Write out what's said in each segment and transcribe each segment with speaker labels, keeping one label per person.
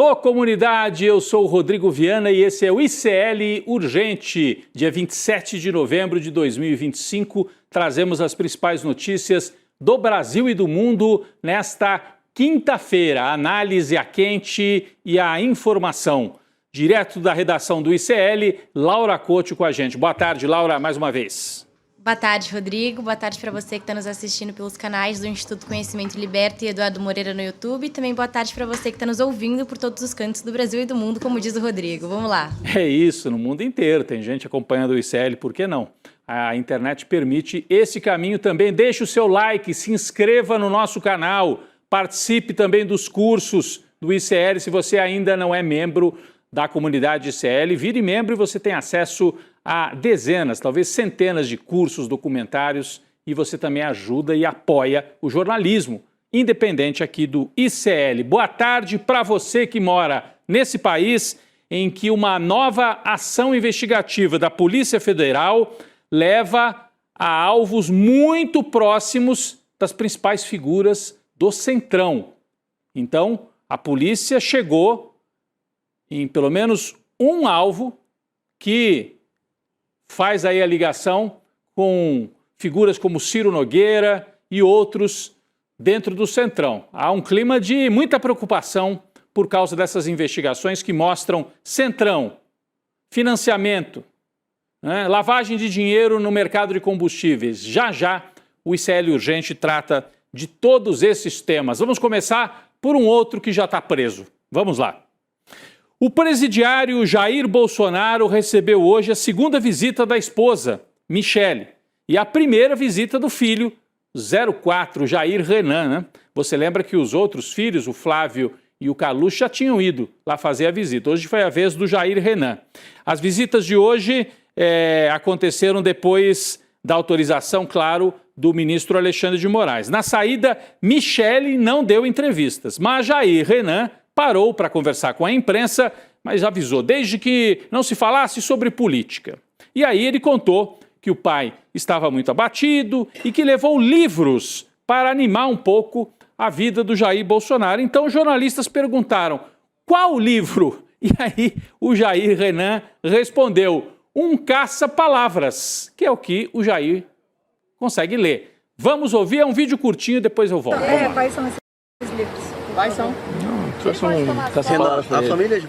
Speaker 1: Alô, comunidade! Eu sou o Rodrigo Viana e esse é o ICL Urgente. Dia 27 de novembro de 2025, trazemos as principais notícias do Brasil e do mundo nesta quinta-feira. A análise, a quente e a informação. Direto da redação do ICL, Laura Couto com a gente. Boa tarde, Laura, mais uma vez.
Speaker 2: Boa tarde, Rodrigo. Boa tarde para você que está nos assistindo pelos canais do Instituto Conhecimento Liberta e Eduardo Moreira no YouTube. E também boa tarde para você que está nos ouvindo por todos os cantos do Brasil e do mundo, como diz o Rodrigo. Vamos lá.
Speaker 1: É isso, no mundo inteiro. Tem gente acompanhando o ICL, por que não? A internet permite esse caminho também. Deixe o seu like, se inscreva no nosso canal, participe também dos cursos do ICL. Se você ainda não é membro da comunidade ICL, vire membro e você tem acesso a dezenas, talvez centenas de cursos, documentários, e você também ajuda e apoia o jornalismo independente aqui do ICL. Boa tarde para você que mora nesse país em que uma nova ação investigativa da Polícia Federal leva a alvos muito próximos das principais figuras do Centrão. Então, a polícia chegou em pelo menos um alvo que faz aí a ligação com figuras como Ciro Nogueira e outros dentro do Centrão. Há um clima de muita preocupação por causa dessas investigações que mostram Centrão, financiamento, lavagem de dinheiro no mercado de combustíveis. Já já o ICL Urgente trata de todos esses temas. Vamos começar por um outro que já está preso. Vamos lá. O presidiário Jair Bolsonaro recebeu hoje a segunda visita da esposa, Michele, e a primeira visita do filho, 04, Jair Renan. Você lembra que os outros filhos, o Flávio e o Carluxo, já tinham ido lá fazer a visita. Hoje foi a vez do Jair Renan. As visitas de hoje aconteceram depois da autorização, claro, do ministro Alexandre de Moraes. Na saída, Michele não deu entrevistas, mas Jair Renan parou para conversar com a imprensa, mas avisou desde que não se falasse sobre política. E aí ele contou que o pai estava muito abatido e que levou livros para animar um pouco a vida do Jair Bolsonaro. Então os jornalistas perguntaram, qual livro? E aí o Jair Renan respondeu, um caça-palavras, que é o que o Jair consegue ler. Vamos ouvir, é um vídeo curtinho, depois eu volto.
Speaker 3: Quais são esses livros?
Speaker 4: Quais são?
Speaker 3: A família de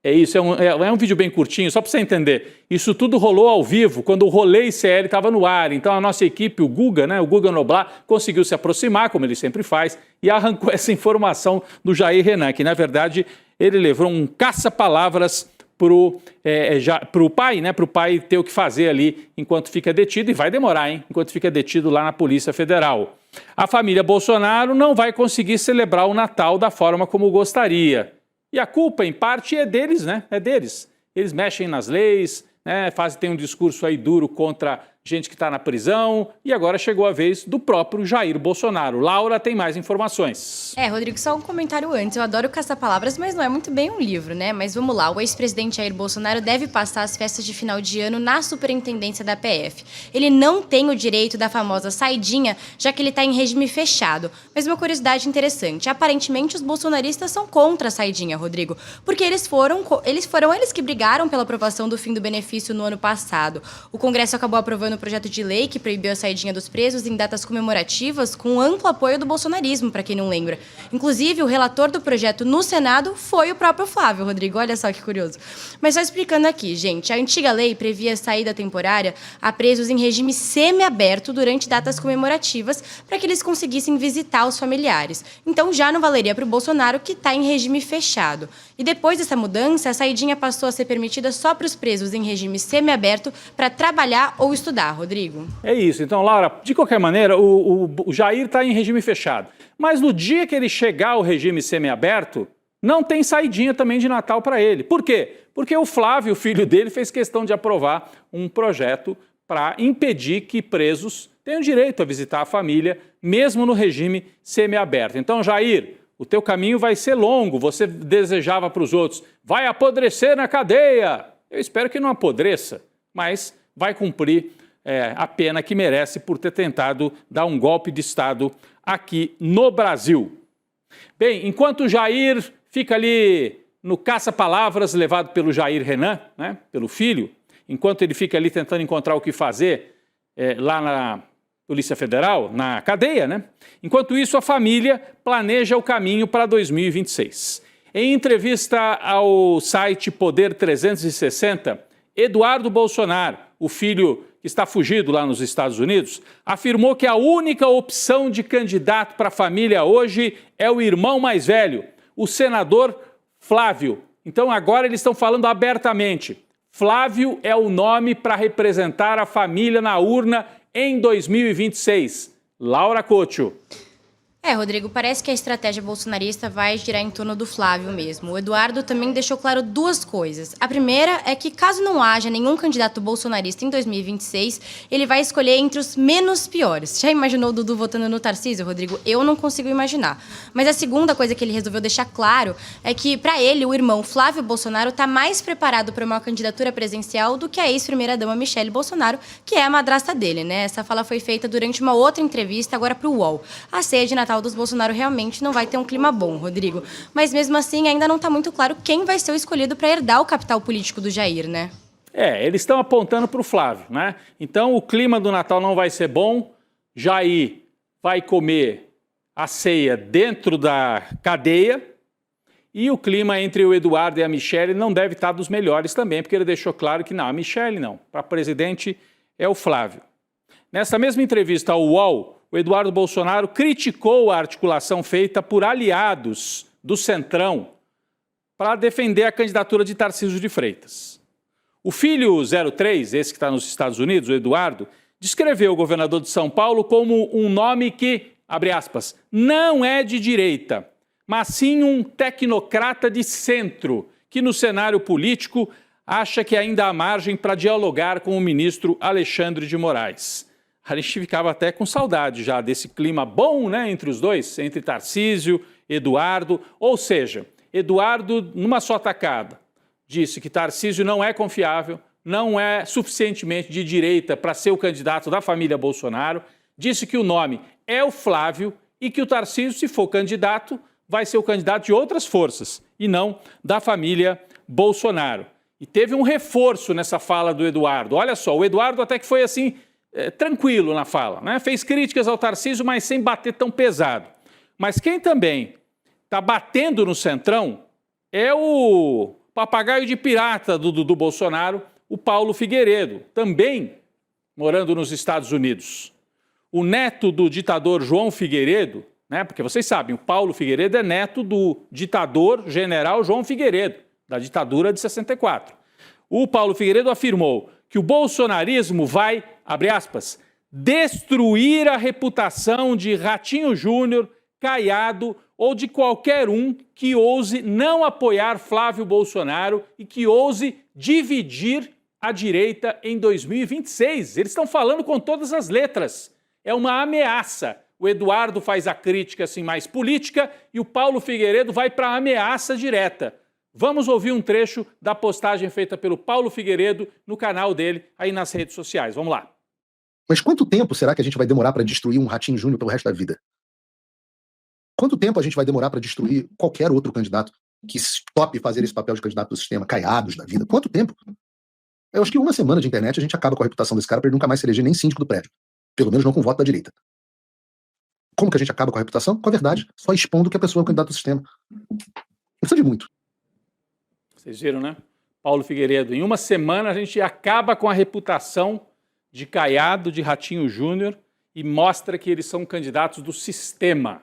Speaker 1: É isso, é um vídeo bem curtinho, só para você entender. Isso tudo rolou ao vivo, quando o Rolê ICL estava no ar. Então a nossa equipe, o Guga, o Guga Noblar, conseguiu se aproximar, como ele sempre faz, e arrancou essa informação do Jair Renan, que na verdade ele levou um caça-palavras para o pai, para o pai ter o que fazer ali enquanto fica detido, e vai demorar, enquanto fica detido lá na Polícia Federal. A família Bolsonaro não vai conseguir celebrar o Natal da forma como gostaria. E a culpa, em parte, é deles, É deles. Eles mexem nas leis, tem um discurso aí duro contra gente que está na prisão, e agora chegou a vez do próprio Jair Bolsonaro. Laura tem mais informações.
Speaker 2: Rodrigo, só um comentário antes. Eu adoro caça-palavras, mas não é muito bem um livro, Mas vamos lá, o ex-presidente Jair Bolsonaro deve passar as festas de final de ano na superintendência da PF. Ele não tem o direito da famosa saidinha, já que ele está em regime fechado. Mas uma curiosidade interessante, aparentemente os bolsonaristas são contra a saidinha, Rodrigo, porque eles foram eles que brigaram pela aprovação do fim do benefício no ano passado. O Congresso acabou aprovando um projeto de lei que proibiu a saidinha dos presos em datas comemorativas com amplo apoio do bolsonarismo, para quem não lembra. Inclusive, o relator do projeto no Senado foi o próprio Flávio, Rodrigo. Olha só que curioso. Mas só explicando aqui, gente, a antiga lei previa saída temporária a presos em regime semiaberto durante datas comemorativas para que eles conseguissem visitar os familiares. Então já não valeria para o Bolsonaro, que está em regime fechado. E depois dessa mudança, a saidinha passou a ser permitida só para os presos em regime semiaberto para trabalhar ou estudar, Rodrigo.
Speaker 1: É isso. Então, Laura, de qualquer maneira, o Jair está em regime fechado. Mas no dia que ele chegar ao regime semiaberto, não tem saidinha também de Natal para ele. Por quê? Porque o Flávio, o filho dele, fez questão de aprovar um projeto para impedir que presos tenham direito a visitar a família, mesmo no regime semiaberto. Então, Jair, o teu caminho vai ser longo. Você desejava para os outros, vai apodrecer na cadeia. Eu espero que não apodreça, mas vai cumprir a pena que merece por ter tentado dar um golpe de Estado aqui no Brasil. Bem, enquanto o Jair fica ali no caça-palavras, levado pelo Jair Renan, né, pelo filho, enquanto ele fica ali tentando encontrar o que fazer lá na Polícia Federal, na cadeia, né? Enquanto isso, a família planeja o caminho para 2026. Em entrevista ao site Poder 360, Eduardo Bolsonaro, o filho que está fugido lá nos Estados Unidos, afirmou que a única opção de candidato para a família hoje é o irmão mais velho, o senador Flávio. Então agora eles estão falando abertamente. Flávio é o nome para representar a família na urna em 2026. Laura Couto.
Speaker 2: Rodrigo, parece que a estratégia bolsonarista vai girar em torno do Flávio mesmo. O Eduardo também deixou claro duas coisas. A primeira é que, caso não haja nenhum candidato bolsonarista em 2026, ele vai escolher entre os menos piores. Já imaginou o Dudu votando no Tarcísio, Rodrigo? Eu não consigo imaginar. Mas a segunda coisa que ele resolveu deixar claro é que, para ele, o irmão Flávio Bolsonaro está mais preparado para uma candidatura presidencial do que a ex-primeira-dama Michele Bolsonaro, que é a madrasta dele, né? Essa fala foi feita durante uma outra entrevista, agora para o UOL. A ceia de Natal dos Bolsonaro realmente não vai ter um clima bom, Rodrigo. Mas mesmo assim, ainda não está muito claro quem vai ser o escolhido para herdar o capital político do Jair, né?
Speaker 1: Eles estão apontando para o Flávio, né? Então o clima do Natal não vai ser bom. Jair vai comer a ceia dentro da cadeia. E o clima entre o Eduardo e a Michele não deve estar dos melhores também, porque ele deixou claro que não, a Michele não. Para presidente é o Flávio. Nessa mesma entrevista ao UOL, o Eduardo Bolsonaro criticou a articulação feita por aliados do Centrão para defender a candidatura de Tarcísio de Freitas. O filho 03, esse que está nos Estados Unidos, o Eduardo, descreveu o governador de São Paulo como um nome que, abre aspas, não é de direita, mas sim um tecnocrata de centro, que no cenário político acha que ainda há margem para dialogar com o ministro Alexandre de Moraes. A gente ficava até com saudade já desse clima bom, né, entre os dois, entre Tarcísio, Eduardo. Ou seja, Eduardo, numa só tacada, disse que Tarcísio não é confiável, não é suficientemente de direita para ser o candidato da família Bolsonaro, disse que o nome é o Flávio e que o Tarcísio, se for candidato, vai ser o candidato de outras forças e não da família Bolsonaro. E teve um reforço nessa fala do Eduardo. Olha só, o Eduardo até que foi assim... tranquilo na fala, né? Fez críticas ao Tarcísio, mas sem bater tão pesado. Mas quem também está batendo no Centrão é o papagaio de pirata do Bolsonaro, o Paulo Figueiredo, também morando nos Estados Unidos. O neto do ditador João Figueiredo, né? Porque vocês sabem, o Paulo Figueiredo é neto do ditador general João Figueiredo, da ditadura de 64. O Paulo Figueiredo afirmou que o bolsonarismo vai, abre aspas, destruir a reputação de Ratinho Júnior, Caiado ou de qualquer um que ouse não apoiar Flávio Bolsonaro e que ouse dividir a direita em 2026. Eles estão falando com todas as letras. É uma ameaça. O Eduardo faz a crítica assim mais política e o Paulo Figueiredo vai para a ameaça direta. Vamos ouvir um trecho da postagem feita pelo Paulo Figueiredo no canal dele aí nas redes sociais. Vamos lá.
Speaker 4: Mas quanto tempo será que a gente vai demorar para destruir um Ratinho Júnior pelo resto da vida? Quanto tempo a gente vai demorar para destruir qualquer outro candidato que tope fazer esse papel de candidato do sistema, Caiados da vida? Quanto tempo? Eu acho que uma semana de internet a gente acaba com a reputação desse cara para ele nunca mais se eleger nem síndico do prédio. Pelo menos não com voto da direita. Como que a gente acaba com a reputação? Com a verdade. Só expondo que a pessoa é o candidato do sistema. Não precisa de muito.
Speaker 1: Vocês viram, né? Paulo Figueiredo, em uma semana a gente acaba com a reputação de Caiado, de Ratinho Júnior e mostra que eles são candidatos do sistema.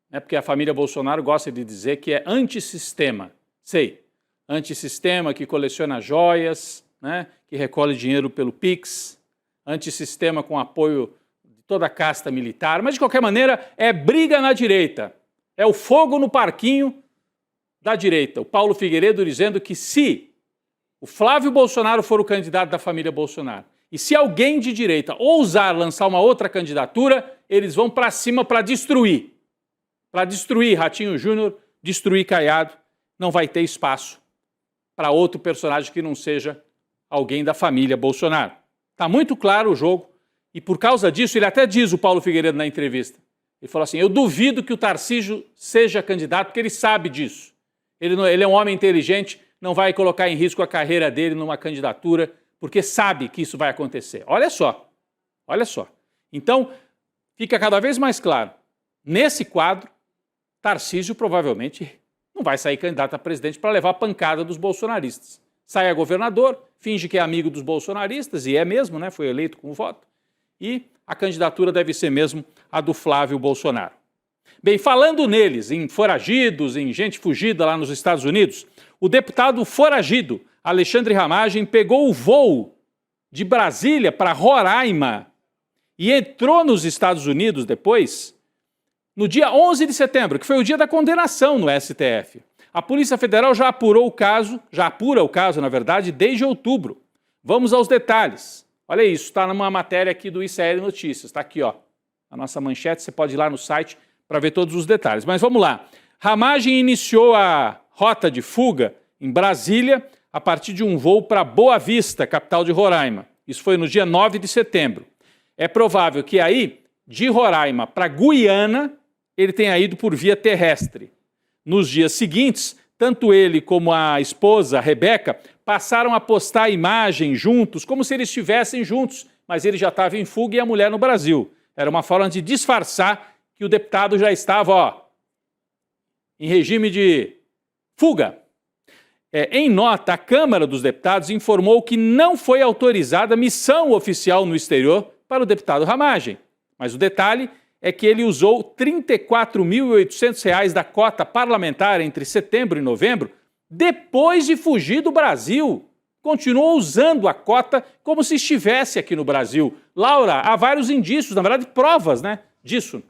Speaker 1: Né? Porque a família Bolsonaro gosta de dizer que é antissistema. Sei, antissistema que coleciona joias, né? Que recolhe dinheiro pelo Pix, antissistema com apoio de toda a casta militar, mas de qualquer maneira é briga na direita, é o fogo no parquinho da direita. O Paulo Figueiredo dizendo que se o Flávio Bolsonaro for o candidato da família Bolsonaro e se alguém de direita ousar lançar uma outra candidatura, eles vão para cima para destruir. Para destruir Ratinho Júnior, destruir Caiado, não vai ter espaço para outro personagem que não seja alguém da família Bolsonaro. Está muito claro o jogo e por causa disso, ele até diz, o Paulo Figueiredo na entrevista, Ele falou assim, eu duvido que o Tarcísio seja candidato, porque ele sabe disso. Ele é um homem inteligente, não vai colocar em risco a carreira dele numa candidatura, porque sabe que isso vai acontecer. Olha só, olha só. Então, fica cada vez mais claro, nesse quadro, Tarcísio provavelmente não vai sair candidato a presidente para levar a pancada dos bolsonaristas. Sai a governador, finge que é amigo dos bolsonaristas, e é mesmo, né? Foi eleito com voto, e a candidatura deve ser mesmo a do Flávio Bolsonaro. Bem, falando neles, em foragidos, em gente fugida lá nos Estados Unidos, o deputado foragido Alexandre Ramagem pegou o voo de Brasília para Roraima e entrou nos Estados Unidos depois, no dia 11 de setembro, que foi o dia da condenação no STF. A Polícia Federal já apura o caso, na verdade, desde outubro. Vamos aos detalhes. Olha isso, está numa matéria aqui do ICL Notícias, está aqui, ó, a nossa manchete, você pode ir lá no site para ver todos os detalhes. Mas vamos lá. Ramagem iniciou a rota de fuga em Brasília a partir de um voo para Boa Vista, capital de Roraima. Isso foi no dia 9 de setembro. É provável que aí, de Roraima para Guiana, ele tenha ido por via terrestre. Nos dias seguintes, tanto ele como a esposa, Rebeca, passaram a postar imagem juntos, como se eles estivessem juntos, mas ele já estava em fuga e a mulher no Brasil. Era uma forma de disfarçar que o deputado já estava, em regime de fuga. Em nota, a Câmara dos Deputados informou que não foi autorizada missão oficial no exterior para o deputado Ramagem. Mas o detalhe é que ele usou R$ 34.800 da cota parlamentar entre setembro e novembro, depois de fugir do Brasil. Continuou usando a cota como se estivesse aqui no Brasil. Laura, há vários indícios, na verdade, provas, né, disso.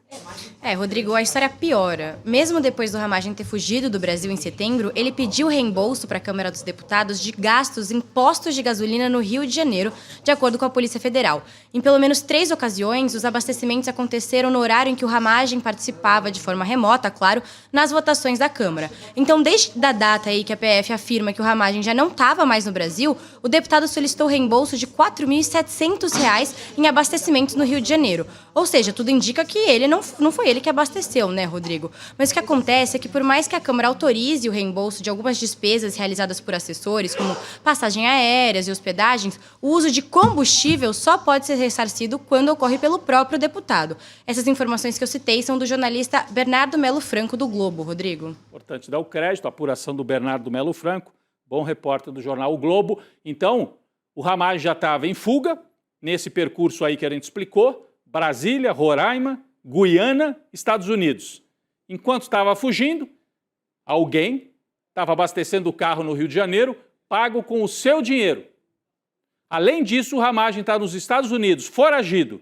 Speaker 2: Rodrigo, a história piora. Mesmo depois do Ramagem ter fugido do Brasil em setembro, ele pediu reembolso para a Câmara dos Deputados de gastos em postos de gasolina no Rio de Janeiro, de acordo com a Polícia Federal. Em pelo menos 3 ocasiões, os abastecimentos aconteceram no horário em que o Ramagem participava, de forma remota, claro, nas votações da Câmara. Então, desde a data aí que a PF afirma que o Ramagem já não estava mais no Brasil, o deputado solicitou reembolso de R$ 4.700 em abastecimentos no Rio de Janeiro. Ou seja, tudo indica que ele não foi ele que abasteceu, né, Rodrigo? Mas o que acontece é que, por mais que a Câmara autorize o reembolso de algumas despesas realizadas por assessores, como passagem aéreas e hospedagens, o uso de combustível só pode ser ressarcido quando ocorre pelo próprio deputado. Essas informações que eu citei são do jornalista Bernardo Melo Franco, do Globo, Rodrigo.
Speaker 1: Importante dar o crédito, a apuração do Bernardo Melo Franco, bom repórter do jornal O Globo. Então, o Ramagem já estava em fuga, nesse percurso aí que a gente explicou, Brasília, Roraima, Guiana, Estados Unidos. Enquanto estava fugindo, alguém estava abastecendo o carro no Rio de Janeiro, pago com o seu dinheiro. Além disso, o Ramagem está nos Estados Unidos, foragido,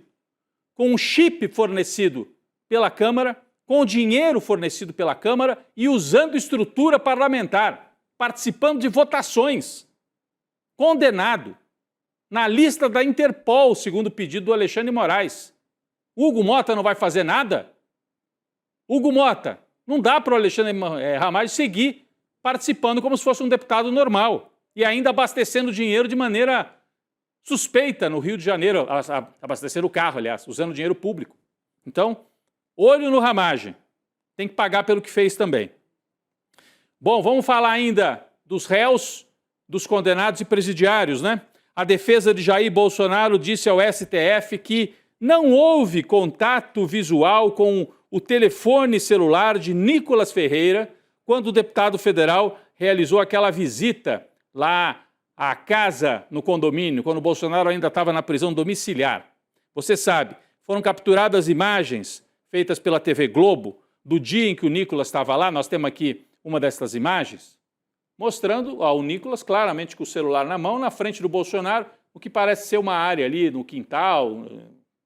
Speaker 1: com um chip fornecido pela Câmara, com dinheiro fornecido pela Câmara e usando estrutura parlamentar, participando de votações. Condenado na lista da Interpol, segundo o pedido do Alexandre de Moraes. Hugo Mota não vai fazer nada? Hugo Mota, não dá para o Alexandre Ramagem seguir participando como se fosse um deputado normal e ainda abastecendo dinheiro de maneira suspeita no Rio de Janeiro, abastecendo o carro, aliás, usando dinheiro público. Então, olho no Ramagem. Tem que pagar pelo que fez também. Bom, vamos falar ainda dos réus, dos condenados e presidiários, né? A defesa de Jair Bolsonaro disse ao STF que não houve contato visual com o telefone celular de Nicolas Ferreira quando o deputado federal realizou aquela visita lá à casa no condomínio, quando o Bolsonaro ainda estava na prisão domiciliar. Você sabe, foram capturadas imagens feitas pela TV Globo do dia em que o Nicolas estava lá. Nós temos aqui uma dessas imagens, mostrando o Nicolas claramente com o celular na mão, na frente do Bolsonaro, o que parece ser uma área ali no quintal,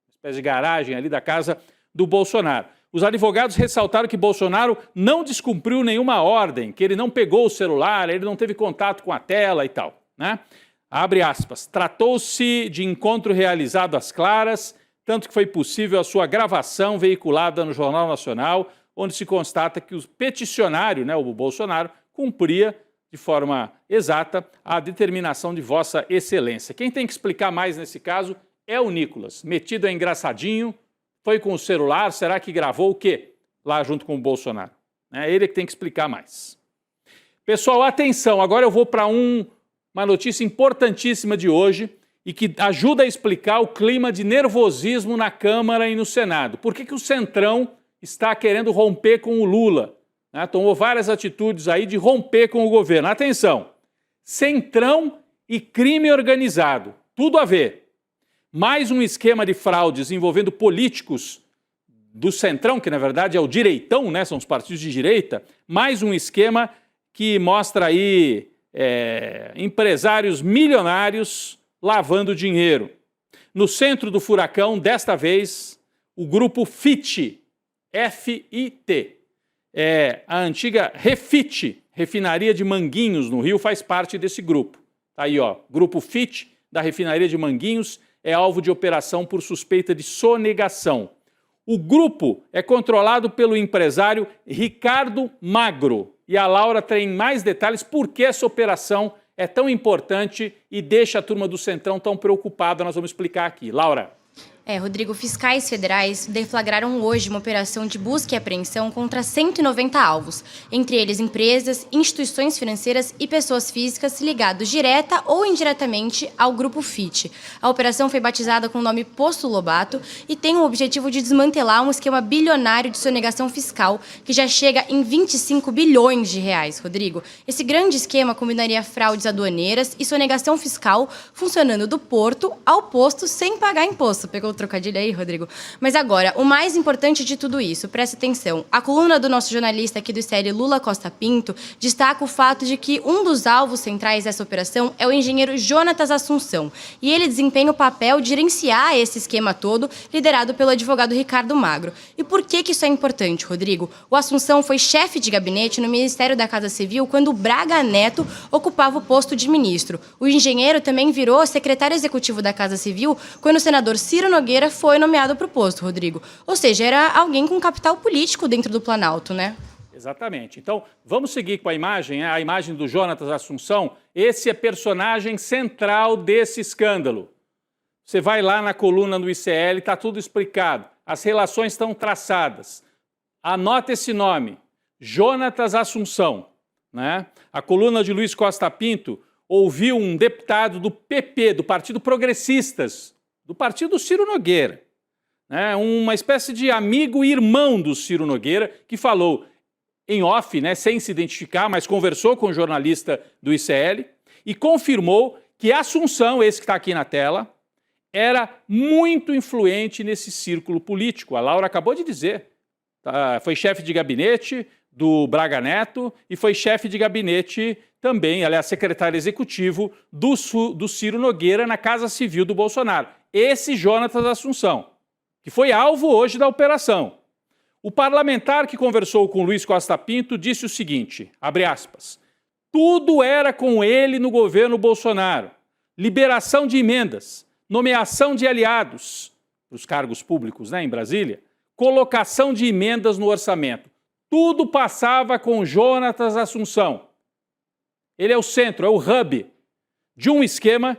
Speaker 1: espécie de garagem ali da casa do Bolsonaro. Os advogados ressaltaram que Bolsonaro não descumpriu nenhuma ordem, que ele não pegou o celular, ele não teve contato com a tela e tal, né? Abre aspas. Tratou-se de encontro realizado às claras, tanto que foi possível a sua gravação veiculada no Jornal Nacional, onde se constata que o peticionário, né, o Bolsonaro, cumpria de forma exata a determinação de Vossa Excelência. Quem tem que explicar mais nesse caso é o Nicolas, metido a engraçadinho, Foi com o celular? Será que gravou o quê? Lá junto com o Bolsonaro. É ele que tem que explicar mais. Pessoal, atenção, agora eu vou para uma notícia importantíssima de hoje e que ajuda a explicar o clima de nervosismo na Câmara e no Senado. Por que o Centrão está querendo romper com o Lula? Tomou várias atitudes aí de romper com o governo. Atenção, Centrão e crime organizado, tudo a ver. Mais um esquema de fraudes envolvendo políticos do Centrão, que na verdade é o direitão, né? São os partidos de direita. Mais um esquema que mostra aí empresários milionários lavando dinheiro. No centro do furacão, desta vez, o grupo FIT, F-I-T. A antiga Refit, refinaria de Manguinhos, no Rio, faz parte desse grupo. Tá aí, ó, grupo FIT, da refinaria de Manguinhos, é alvo de operação por suspeita de sonegação. O grupo é controlado pelo empresário Ricardo Magro. E a Laura tem mais detalhes por que essa operação é tão importante e deixa a turma do Centrão tão preocupada. Nós vamos explicar aqui. Laura.
Speaker 2: Rodrigo, fiscais federais deflagraram hoje uma operação de busca e apreensão contra 190 alvos, entre eles empresas, instituições financeiras e pessoas físicas ligados direta ou indiretamente ao Grupo FIT. A operação foi batizada com o nome Posto Lobato e tem o objetivo de desmantelar um esquema bilionário de sonegação fiscal que já chega em 25 bilhões de reais, Rodrigo. Esse grande esquema combinaria fraudes aduaneiras e sonegação fiscal funcionando do porto ao posto sem pagar imposto. Pegou trocadilho aí, Rodrigo? Mas agora, o mais importante de tudo isso, presta atenção. A coluna do nosso jornalista aqui do ICL, Lula Costa Pinto, destaca o fato de que um dos alvos centrais dessa operação é o engenheiro Jonatas Assunção. E ele desempenha o papel de gerenciar esse esquema todo, liderado pelo advogado Ricardo Magro. E por que isso é importante, Rodrigo? O Assunção foi chefe de gabinete no Ministério da Casa Civil quando o Braga Neto ocupava o posto de ministro. O engenheiro também virou secretário executivo da Casa Civil quando o senador Ciro Nogueira foi nomeado para o posto, Rodrigo. Ou seja, era alguém com capital político dentro do Planalto, né?
Speaker 1: Exatamente. Então, vamos seguir com a imagem do Jonatas Assunção. Esse é personagem central desse escândalo. Você vai lá na coluna do ICL, está tudo explicado. As relações estão traçadas. Anota esse nome, Jonatas Assunção. Né? A coluna de Luiz Costa Pinto ouviu um deputado do PP, do Partido Progressistas, do partido Ciro Nogueira, né? Uma espécie de amigo e irmão do Ciro Nogueira, que falou em off, né, sem se identificar, mas conversou com o jornalista do ICL e confirmou que Assunção, esse que está aqui na tela, era muito influente nesse círculo político. A Laura acabou de dizer. Foi chefe de gabinete do Braga Neto e foi chefe de gabinete também, aliás, secretário executivo do Ciro Nogueira na Casa Civil do Bolsonaro. Esse Jonatas Assunção, que foi alvo hoje da operação. O parlamentar que conversou com Luiz Costa Pinto disse o seguinte, abre aspas, tudo era com ele no governo Bolsonaro. Liberação de emendas, nomeação de aliados para os cargos públicos, né, em Brasília, colocação de emendas no orçamento. Tudo passava com Jonatas Assunção. Ele é o centro, é o hub de um esquema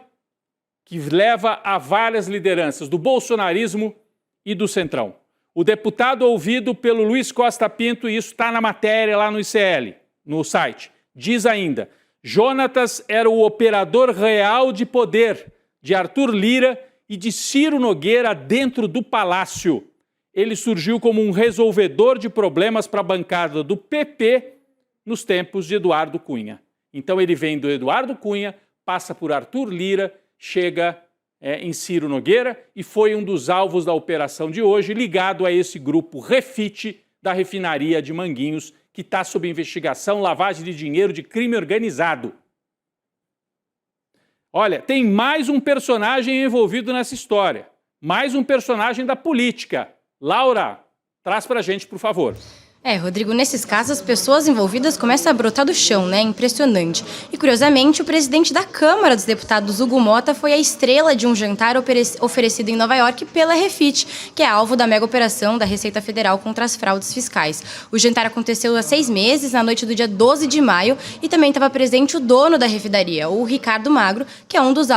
Speaker 1: que leva a várias lideranças do bolsonarismo e do Centrão. O deputado ouvido pelo Luiz Costa Pinto, e isso está na matéria lá no ICL, no site, diz ainda, Jonatas era o operador real de poder de Arthur Lira e de Ciro Nogueira dentro do palácio. Ele surgiu como um resolvedor de problemas para a bancada do PP nos tempos de Eduardo Cunha. Então ele vem do Eduardo Cunha, passa por Arthur Lira, chega em Ciro Nogueira e foi um dos alvos da operação de hoje, ligado a esse grupo Refit da refinaria de Manguinhos, que está sob investigação, lavagem de dinheiro de crime organizado. Olha, tem mais um personagem envolvido nessa história, mais um personagem da política. Laura, traz pra gente, por favor.
Speaker 2: Rodrigo, nesses casos, as pessoas envolvidas começam a brotar do chão, né? Impressionante. E, curiosamente, o presidente da Câmara dos Deputados, Hugo Motta, foi a estrela de um jantar oferecido em Nova York pela Refit, que é alvo da mega operação da Receita Federal contra as fraudes fiscais. O jantar aconteceu há 6 meses, na noite do dia 12 de maio, e também estava presente o dono da refidaria, o Ricardo Magro, que é um dos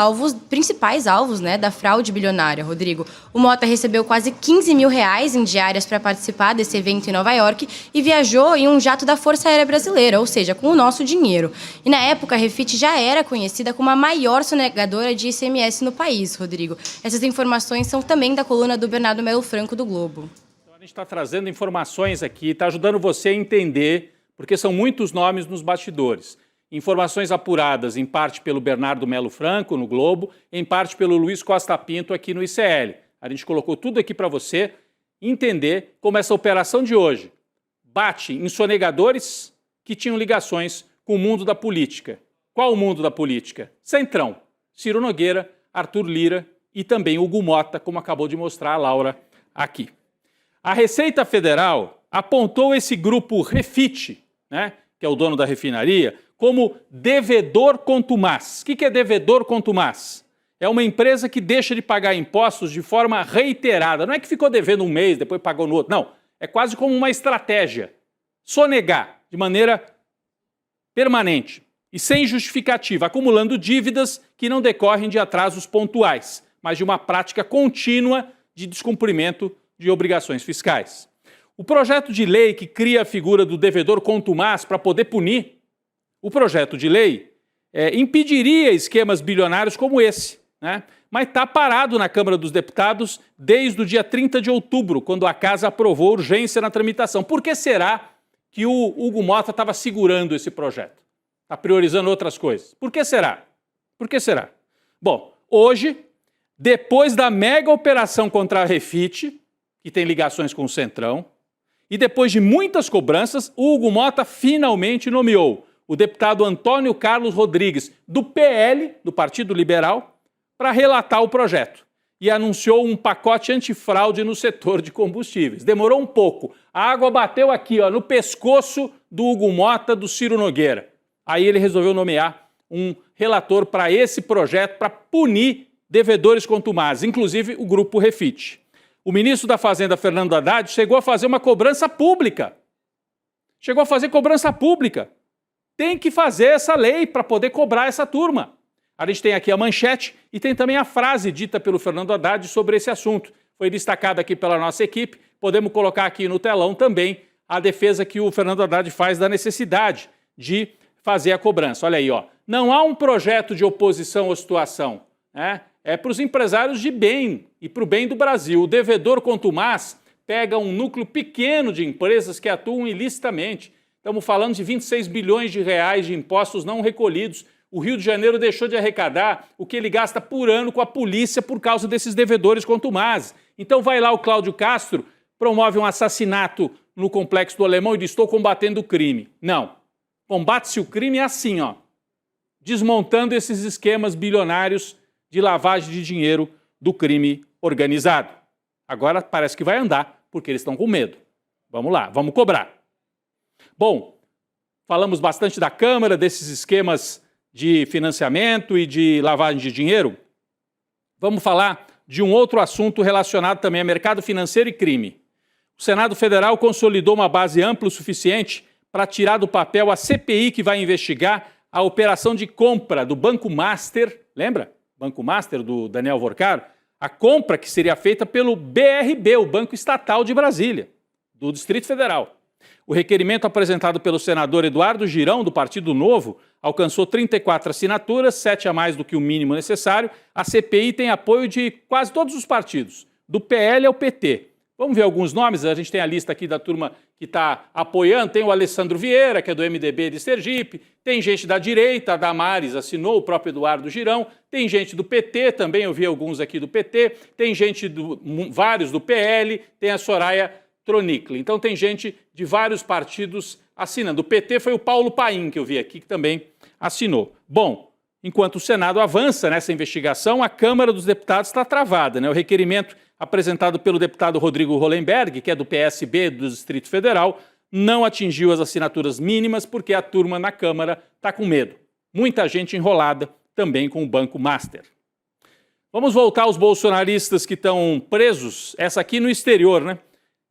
Speaker 2: principais alvos, né, da fraude bilionária, Rodrigo. O Motta recebeu quase R$15 mil em diárias para participar desse evento em Nova York, e viajou em um jato da Força Aérea Brasileira, ou seja, com o nosso dinheiro. E na época, a Refit já era conhecida como a maior sonegadora de ICMS no país, Rodrigo. Essas informações são também da coluna do Bernardo Melo Franco, do Globo.
Speaker 1: Então, a gente está trazendo informações aqui, está ajudando você a entender, porque são muitos nomes nos bastidores. Informações apuradas, em parte pelo Bernardo Melo Franco, no Globo, em parte pelo Luiz Costa Pinto, aqui no ICL. A gente colocou tudo aqui para você entender como essa operação de hoje bate em sonegadores que tinham ligações com o mundo da política. Qual o mundo da política? Centrão, Ciro Nogueira, Arthur Lira e também Hugo Motta, como acabou de mostrar a Laura aqui. A Receita Federal apontou esse grupo Refit, né, que é o dono da refinaria, como devedor contumaz. O que é devedor contumaz? É uma empresa que deixa de pagar impostos de forma reiterada. Não é que ficou devendo um mês, depois pagou no outro. Não. É quase como uma estratégia. Sonegar de maneira permanente e sem justificativa, acumulando dívidas que não decorrem de atrasos pontuais, mas de uma prática contínua de descumprimento de obrigações fiscais. O projeto de lei que cria a figura do devedor contumaz para poder punir, o projeto de lei impediria esquemas bilionários como esse, né? Mas está parado na Câmara dos Deputados desde o dia 30 de outubro, quando a Casa aprovou urgência na tramitação. Por que será que o Hugo Motta estava segurando esse projeto? Está priorizando outras coisas. Por que será? Por que será? Bom, hoje, depois da mega operação contra a Refit, que tem ligações com o Centrão, e depois de muitas cobranças, o Hugo Motta finalmente nomeou o deputado Antônio Carlos Rodrigues, do PL, do Partido Liberal, para relatar o projeto e anunciou um pacote antifraude no setor de combustíveis. Demorou um pouco. A água bateu aqui, ó, no pescoço do Hugo Motta, do Ciro Nogueira. Aí ele resolveu nomear um relator para esse projeto para punir devedores contumazes, inclusive o grupo Refit. O ministro da Fazenda, Fernando Haddad, chegou a fazer uma cobrança pública. Chegou a fazer cobrança pública. Tem que fazer essa lei para poder cobrar essa turma. A gente tem aqui a manchete e tem também a frase dita pelo Fernando Haddad sobre esse assunto. Foi destacada aqui pela nossa equipe. Podemos colocar aqui no telão também a defesa que o Fernando Haddad faz da necessidade de fazer a cobrança. Olha aí, ó. Não há um projeto de oposição à situação, né? É para os empresários de bem e para o bem do Brasil. O devedor contumaz pega um núcleo pequeno de empresas que atuam ilicitamente. Estamos falando de 26 bilhões de reais de impostos não recolhidos. O Rio de Janeiro deixou de arrecadar o que ele gasta por ano com a polícia por causa desses devedores contumazes. Então vai lá o Cláudio Castro, promove um assassinato no Complexo do Alemão e diz: estou combatendo o crime. Não. Combate-se o crime assim, ó, desmontando esses esquemas bilionários de lavagem de dinheiro do crime organizado. Agora parece que vai andar, porque eles estão com medo. Vamos lá, vamos cobrar. Bom, falamos bastante da Câmara, desses esquemas de financiamento e de lavagem de dinheiro. Vamos falar de um outro assunto relacionado também a mercado financeiro e crime. O Senado Federal consolidou uma base ampla o suficiente para tirar do papel a CPI que vai investigar a operação de compra do Banco Master, lembra? Banco Master do Daniel Vorcaro, a compra que seria feita pelo BRB, o Banco Estatal de Brasília, do Distrito Federal. O requerimento apresentado pelo senador Eduardo Girão, do Partido Novo, alcançou 34 assinaturas, 7 a mais do que o mínimo necessário. A CPI tem apoio de quase todos os partidos, do PL ao PT. Vamos ver alguns nomes? A gente tem a lista aqui da turma que está apoiando. Tem o Alessandro Vieira, que é do MDB de Sergipe. Tem gente da direita, a Damares assinou, o próprio Eduardo Girão. Tem gente do PT, também eu vi alguns aqui do PT. Tem gente, vários do PL. Tem a Soraya Tronicle. Então tem gente de vários partidos assinando. O PT foi o Paulo Paim, que eu vi aqui, que também assinou. Bom, enquanto o Senado avança nessa investigação, a Câmara dos Deputados está travada, né? O requerimento apresentado pelo deputado Rodrigo Hollenberg, que é do PSB do Distrito Federal, não atingiu as assinaturas mínimas porque a turma na Câmara está com medo. Muita gente enrolada também com o Banco Master. Vamos voltar aos bolsonaristas que estão presos, essa aqui no exterior, né?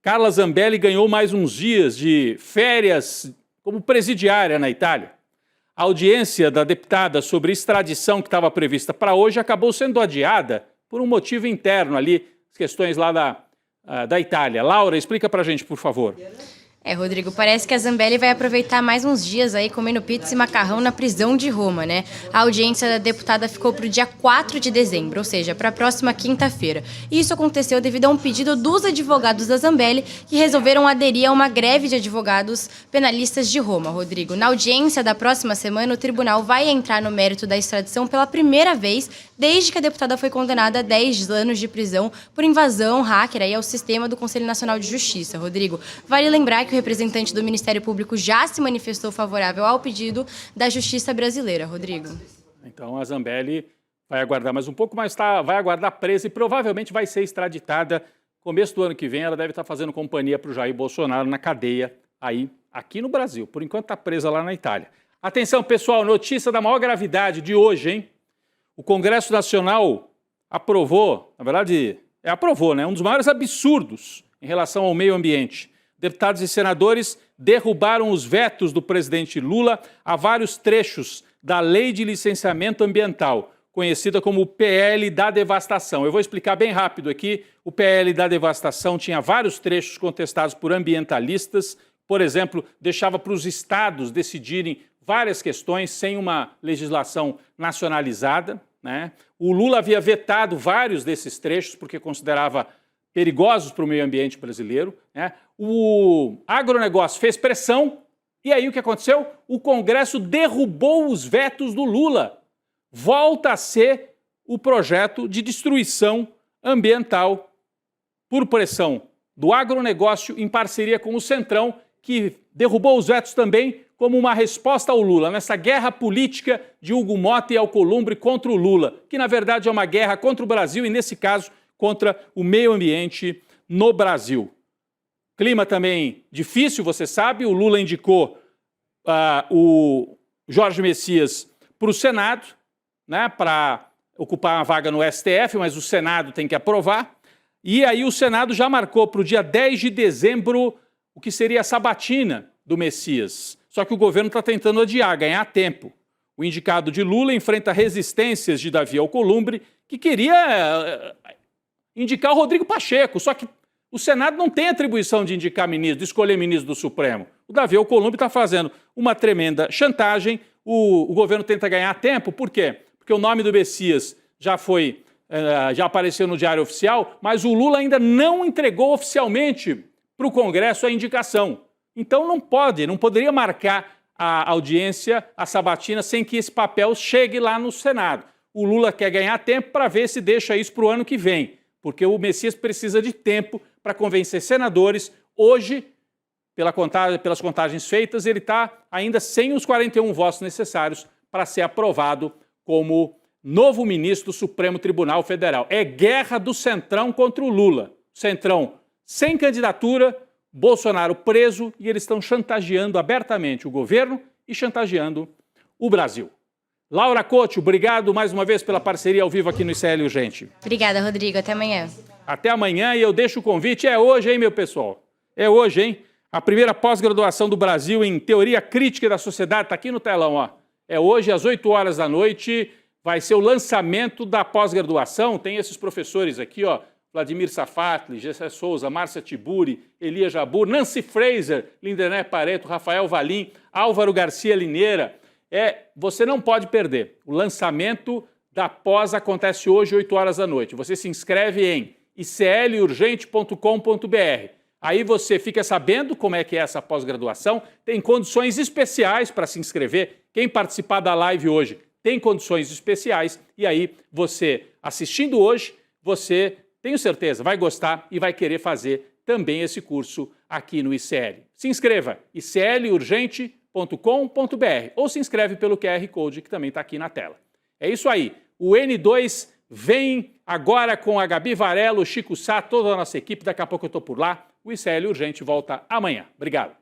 Speaker 1: Carla Zambelli ganhou mais uns dias de férias como presidiária na Itália. A audiência da deputada sobre extradição que estava prevista para hoje acabou sendo adiada por um motivo interno ali, as questões lá da Itália. Laura, explica para a gente, por favor.
Speaker 2: Rodrigo, parece que a Zambelli vai aproveitar mais uns dias aí comendo pizza e macarrão na prisão de Roma, né? A audiência da deputada ficou para o dia 4 de dezembro, ou seja, para a próxima quinta-feira. E isso aconteceu devido a um pedido dos advogados da Zambelli, que resolveram aderir a uma greve de advogados penalistas de Roma, Rodrigo. Na audiência da próxima semana, o tribunal vai entrar no mérito da extradição pela primeira vez desde que a deputada foi condenada a 10 anos de prisão por invasão hacker aí ao sistema do Conselho Nacional de Justiça, Rodrigo. Vale lembrar que o representante do Ministério Público já se manifestou favorável ao pedido da Justiça brasileira, Rodrigo.
Speaker 1: Então a Zambelli vai aguardar mais um pouco, mas vai aguardar presa e provavelmente vai ser extraditada. Começo do ano que vem ela deve estar fazendo companhia para o Jair Bolsonaro na cadeia aí, aqui no Brasil. Por enquanto está presa lá na Itália. Atenção, pessoal, notícia da maior gravidade de hoje, hein? O Congresso Nacional aprovou, na verdade, aprovou, né? Um dos maiores absurdos em relação ao meio ambiente. Deputados e senadores derrubaram os vetos do presidente Lula a vários trechos da Lei de Licenciamento Ambiental, conhecida como o PL da Devastação. Eu vou explicar bem rápido aqui. O PL da Devastação tinha vários trechos contestados por ambientalistas. Por exemplo, deixava para os estados decidirem várias questões sem uma legislação nacionalizada, né? O Lula havia vetado vários desses trechos porque considerava perigosos para o meio ambiente brasileiro, né? O agronegócio fez pressão e aí o que aconteceu? O Congresso derrubou os vetos do Lula. Volta a ser o projeto de destruição ambiental por pressão do agronegócio em parceria com o Centrão, que derrubou os vetos também como uma resposta ao Lula, nessa guerra política de Hugo Motta e Alcolumbre contra o Lula, que na verdade é uma guerra contra o Brasil e, nesse caso, contra o meio ambiente no Brasil. Clima também difícil, você sabe, o Lula indicou o Jorge Messias para o Senado, né, para ocupar uma vaga no STF, mas o Senado tem que aprovar. E aí o Senado já marcou para o dia 10 de dezembro o que seria a sabatina do Messias. Só que o governo está tentando adiar, ganhar tempo. O indicado de Lula enfrenta resistências de Davi Alcolumbre, que queria indicar o Rodrigo Pacheco, só que o Senado não tem atribuição de indicar ministro, de escolher ministro do Supremo. O Davi Alcolumbre está fazendo uma tremenda chantagem, o governo tenta ganhar tempo, por quê? Porque o nome do Messias já apareceu no Diário Oficial, mas o Lula ainda não entregou oficialmente para o Congresso a indicação. Então não poderia marcar a audiência, a sabatina, sem que esse papel chegue lá no Senado. O Lula quer ganhar tempo para ver se deixa isso para o ano que vem, porque o Messias precisa de tempo para convencer senadores. Hoje, pelas contagens feitas, ele está ainda sem os 41 votos necessários para ser aprovado como novo ministro do Supremo Tribunal Federal. É guerra do Centrão contra o Lula. Centrão sem candidatura, Bolsonaro preso, e eles estão chantageando abertamente o governo e chantageando o Brasil. Laura Couto, obrigado mais uma vez pela parceria ao vivo aqui no ICL Urgente.
Speaker 2: Obrigada, Rodrigo. Até amanhã.
Speaker 1: Até amanhã, e eu deixo o convite. É hoje, hein, meu pessoal? É hoje, hein? A primeira pós-graduação do Brasil em Teoria Crítica da Sociedade está aqui no telão, ó. É hoje, às 8 horas da noite, vai ser o lançamento da pós-graduação. Tem esses professores aqui, ó. Vladimir Safatli, Gessé Souza, Márcia Tiburi, Elia Jabur, Nancy Fraser, Lindené Pareto, Rafael Valim, Álvaro Garcia Lineira. Você não pode perder. O lançamento da pós acontece hoje, 8 horas da noite. Você se inscreve em iclurgente.com.br. Aí você fica sabendo como é que é essa pós-graduação. Tem condições especiais para se inscrever. Quem participar da live hoje tem condições especiais. E aí você, assistindo hoje, você, tenho certeza, vai gostar e vai querer fazer também esse curso aqui no ICL. Se inscreva, iclurgente.com.br, ou se inscreve pelo QR Code que também está aqui na tela. É isso aí. O N2 vem agora com a Gabi Varela, o Chico Sá, toda a nossa equipe. Daqui a pouco eu estou por lá. O ICL Urgente volta amanhã. Obrigado.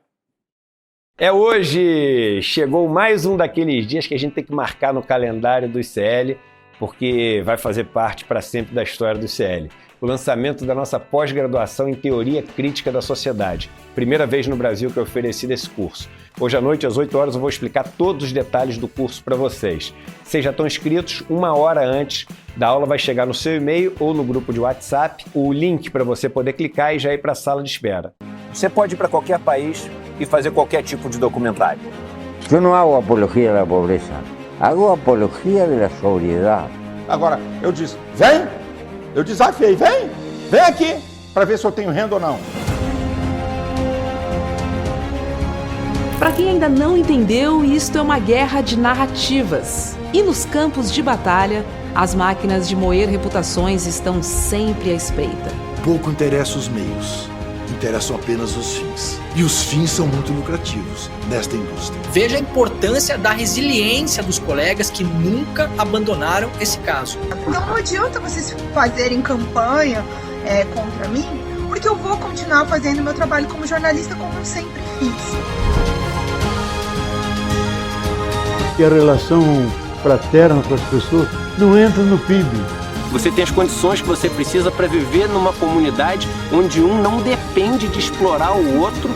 Speaker 5: É hoje! Chegou mais um daqueles dias que a gente tem que marcar no calendário do ICL, porque vai fazer parte para sempre da história do ICL. O lançamento da nossa pós-graduação em Teoria Crítica da Sociedade. Primeira vez no Brasil que eu ofereci esse curso. Hoje à noite, às 8 horas, eu vou explicar todos os detalhes do curso para vocês. Vocês já estão inscritos, 1 hora antes da aula vai chegar no seu e-mail ou no grupo de WhatsApp o link para você poder clicar e já ir para a sala de espera. Você pode ir para qualquer país e fazer qualquer tipo de documentário.
Speaker 6: Eu não hago apologia da pobreza, hago apologia da sobriedade.
Speaker 7: Agora, eu disse, vem! Eu desafiei, vem aqui, para ver se eu tenho renda ou não.
Speaker 8: Para quem ainda não entendeu, isto é uma guerra de narrativas. E nos campos de batalha, as máquinas de moer reputações estão sempre à espreita.
Speaker 9: Pouco interessa os meios, interessam apenas os fins. E os fins são muito lucrativos nesta indústria.
Speaker 10: Veja a importância da resiliência dos colegas que nunca abandonaram esse caso.
Speaker 3: Então não adianta vocês fazerem campanha contra mim, porque eu vou continuar fazendo meu trabalho como jornalista como eu sempre fiz.
Speaker 11: E a relação fraterna com as pessoas não entra no PIB.
Speaker 5: Você tem as condições que você precisa para viver numa comunidade onde um não depende de explorar o outro.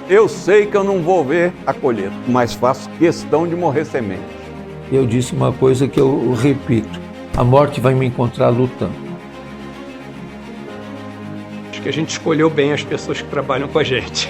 Speaker 12: Eu sei que eu não vou ver a colheita, mas faço questão de morrer semente.
Speaker 11: Eu disse uma coisa que eu repito: a morte vai me encontrar lutando.
Speaker 5: Acho que a gente escolheu bem as pessoas que trabalham com a gente.